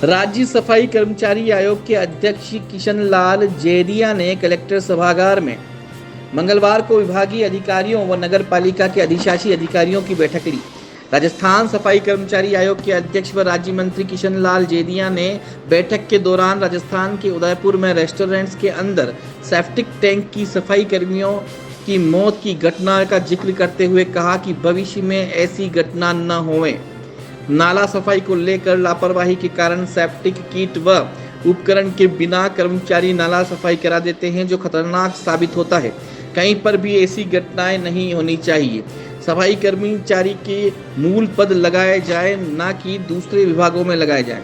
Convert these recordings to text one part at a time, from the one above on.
राज्य सफाई कर्मचारी आयोग के अध्यक्ष किशन लाल जेरिया ने कलेक्टर सभागार में मंगलवार को विभागीय अधिकारियों व नगर पालिका के अधिशासी अधिकारियों की बैठक ली। राजस्थान सफाई कर्मचारी आयोग के अध्यक्ष व राज्य मंत्री किशन लाल जेरिया ने बैठक के दौरान राजस्थान के उदयपुर में रेस्टोरेंट्स के अंदर सेप्टिक टैंक की सफाई कर्मियों की मौत की घटना का जिक्र करते हुए कहा कि भविष्य में ऐसी घटना न होवे। नाला सफाई को लेकर लापरवाही के कारण सेप्टिक किट व उपकरण के बिना कर्मचारी नाला सफाई करा देते हैं, जो खतरनाक साबित होता है। कहीं पर भी ऐसी घटनाएं नहीं होनी चाहिए। सफाई कर्मचारी के मूल पद लगाए जाए, न कि दूसरे विभागों में लगाए जाए।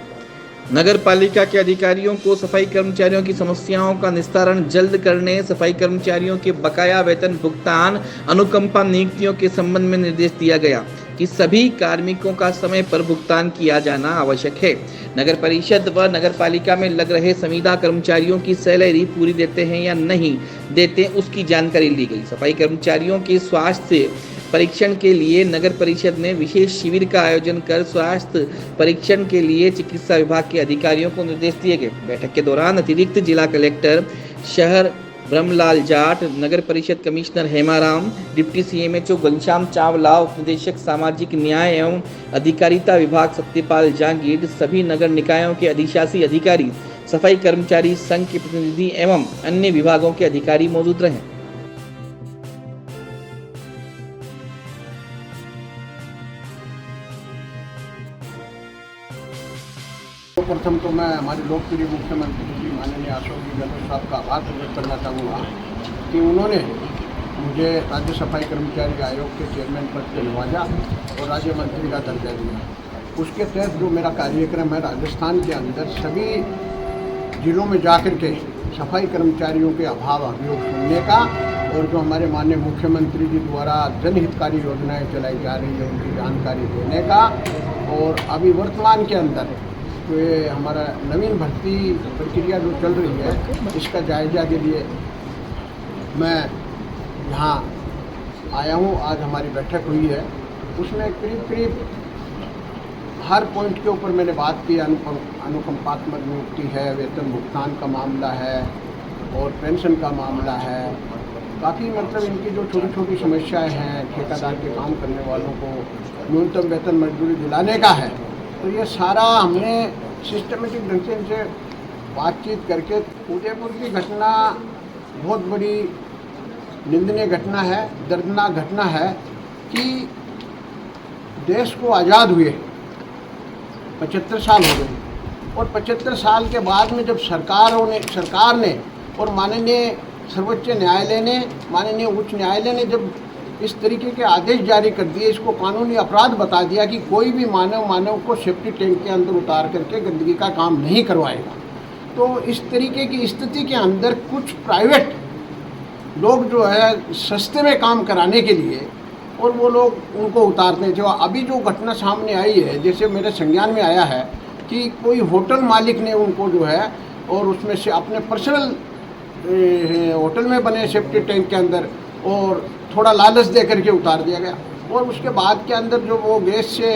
नगर पालिका के अधिकारियों को सफाई कर्मचारियों की समस्याओं का निस्तारण जल्द करने, सफाई कर्मचारियों के बकाया वेतन भुगतान, अनुकंपा नियुक्तियों के संबंध में निर्देश दिया गया कि सभी कार्मिकों का समय पर भुगतान किया जाना आवश्यक है। नगर परिषद व नगर पालिका में लग रहे संविदा कर्मचारियों की सैलरी पूरी देते हैं या नहीं देते, उसकी जानकारी ली गई। सफाई कर्मचारियों के स्वास्थ्य परीक्षण के लिए नगर परिषद ने विशेष शिविर का आयोजन कर स्वास्थ्य परीक्षण के लिए चिकित्सा विभाग के अधिकारियों को निर्देश दिए गए। बैठक के दौरान अतिरिक्त जिला कलेक्टर शहर ब्रह्मलाल जाट, नगर परिषद commissioner Hemaram, deputy CMHO Ghanshyam Chawla, उपनिदेशक सामाजिक न्याय एवं अधिकारिता विभाग सत्यपाल जांगीर, सभी नगर निकायों के अधिशासी अधिकारी, सफाई कर्मचारी संघ के प्रतिनिधि एवं अन्य विभागों के अधिकारी मौजूद रहे। प्रथम तो मैं हमारे लोकप्रिय मुख्यमंत्री श्री माननीय अशोक गहलोत साहब का आभार प्रकट करना चाहूँगा कि उन्होंने मुझे राज्य सफाई कर्मचारी आयोग के चेयरमैन पद से नवाजा और राज्य मंत्री का दर्जा दिया। उसके तहत जो मेरा कार्यक्रम है, राजस्थान के अंदर सभी जिलों में जाकर के सफाई कर्मचारियों के अभाव अभियोग सुनने का और जो हमारे माननीय मुख्यमंत्री जी द्वारा जनहितकारी योजनाएँ चलाई जा रही है उनकी जानकारी देने का, और अभी वर्तमान के अंदर तो ये हमारा नवीन भर्ती प्रक्रिया जो चल रही है, इसका जायजा के लिए मैं यहाँ आया हूँ। आज हमारी बैठक हुई है, उसमें करीब हर पॉइंट के ऊपर मैंने बात की। अनुकंपात्मक नियुक्ति है, वेतन भुगतान का मामला है और पेंशन का मामला है। काफ़ी मतलब इनकी जो छोटी छोटी समस्याएं हैं, ठेकेदार के काम करने वालों को न्यूनतम वेतन मजदूरी दिलाने का है, तो ये सारा हमने सिस्टमेटिक ढंग से इनसे बातचीत करके, उदयपुर की घटना बहुत बड़ी निंदनीय घटना है, दर्दनाक घटना है कि देश को आज़ाद हुए 75 साल हो गए और 75 साल के बाद में जब सरकार ने और माननीय सर्वोच्च न्यायालय ने, माननीय उच्च न्यायालय ने जब इस तरीके के आदेश जारी कर दिए, इसको कानूनी अपराध बता दिया कि कोई भी मानव को सेफ्टी टैंक के अंदर उतार करके गंदगी का काम नहीं करवाएगा, तो इस तरीके की स्थिति के अंदर कुछ प्राइवेट लोग जो है सस्ते में काम कराने के लिए और वो लोग उनको उतारते हैं। जो अभी जो घटना सामने आई है, जैसे मेरे संज्ञान में आया है कि कोई होटल मालिक ने उनको जो है और उसमें से अपने पर्सनल होटल में बने सेफ्टी टैंक के अंदर और थोड़ा लालच दे करके उतार दिया गया, और उसके बाद के अंदर जो वो गैस से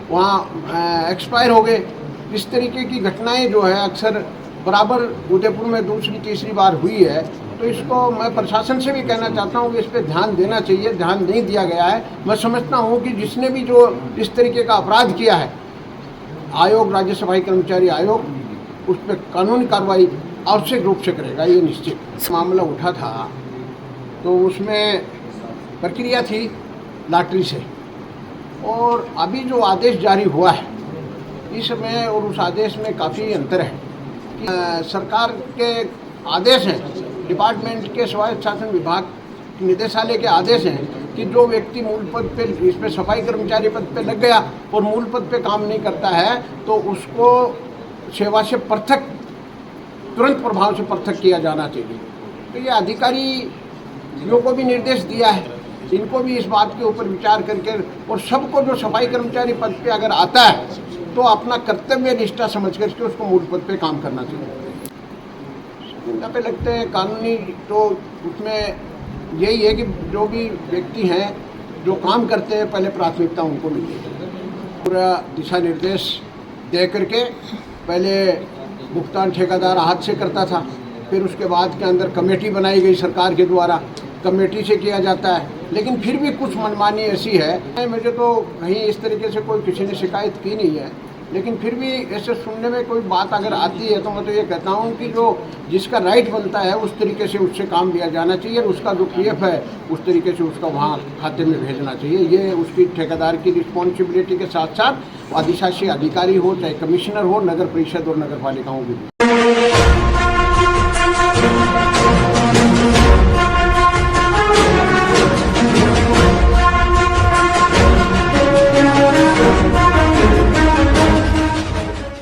वहाँ एक्सपायर हो गए। इस तरीके की घटनाएं जो है अक्सर बराबर उदयपुर में दूसरी तीसरी बार हुई है, तो इसको मैं प्रशासन से भी कहना चाहता हूँ कि इस पर ध्यान देना चाहिए। ध्यान नहीं दिया गया है। मैं समझता हूँ कि जिसने भी जो इस तरीके का अपराध किया है, आयोग, राज्य सफाई कर्मचारी आयोग उस पर कानूनी कार्रवाई आवश्यक रूप से करेगा, ये निश्चित। मामला उठा था तो उसमें प्रक्रिया थी लॉटरी से, और अभी जो आदेश जारी हुआ है इसमें और उस आदेश में काफ़ी अंतर है कि सरकार के आदेश हैं, डिपार्टमेंट के स्वायत्त शासन विभाग निदेशालय के आदेश हैं कि जो व्यक्ति मूल पद पे, इसमें सफाई कर्मचारी पद पे लग गया और मूल पद पे काम नहीं करता है, तो उसको सेवा से पृथक, तुरंत प्रभाव से पृथक किया जाना चाहिए। तो ये अधिकारियों को भी निर्देश दिया है, इनको भी इस बात के ऊपर विचार करके, और सबको जो सफाई कर्मचारी पद पे अगर आता है तो अपना कर्तव्य निष्ठा समझ करके उसको मूल पद पे काम करना चाहिए। यहाँ पे लगते हैं कानूनी, तो उसमें यही है कि जो भी व्यक्ति हैं जो काम करते हैं पहले प्राथमिकता उनको मिलती है। पूरा दिशा निर्देश दे करके पहले भुगतान ठेकेदार हाथ से करता था, फिर उसके बाद के अंदर कमेटी बनाई गई सरकार के द्वारा, कमेटी से किया जाता है। लेकिन फिर भी कुछ मनमानी ऐसी है, मुझे तो कहीं इस तरीके से कोई किसी ने शिकायत की नहीं है, लेकिन फिर भी ऐसे सुनने में कोई बात अगर आती है तो मैं तो ये कहता हूँ कि जो जिसका राइट बनता है उस तरीके से उससे काम लिया जाना चाहिए, उसका जो पीएफ है उस तरीके से उसका वहाँ खाते में भेजना चाहिए। ये उसकी ठेकेदार की रिस्पॉन्सिबिलिटी के साथ साथ अधिशासी अधिकारी हो, चाहे कमिश्नर हो, नगर परिषद और नगर पालिकाओं की।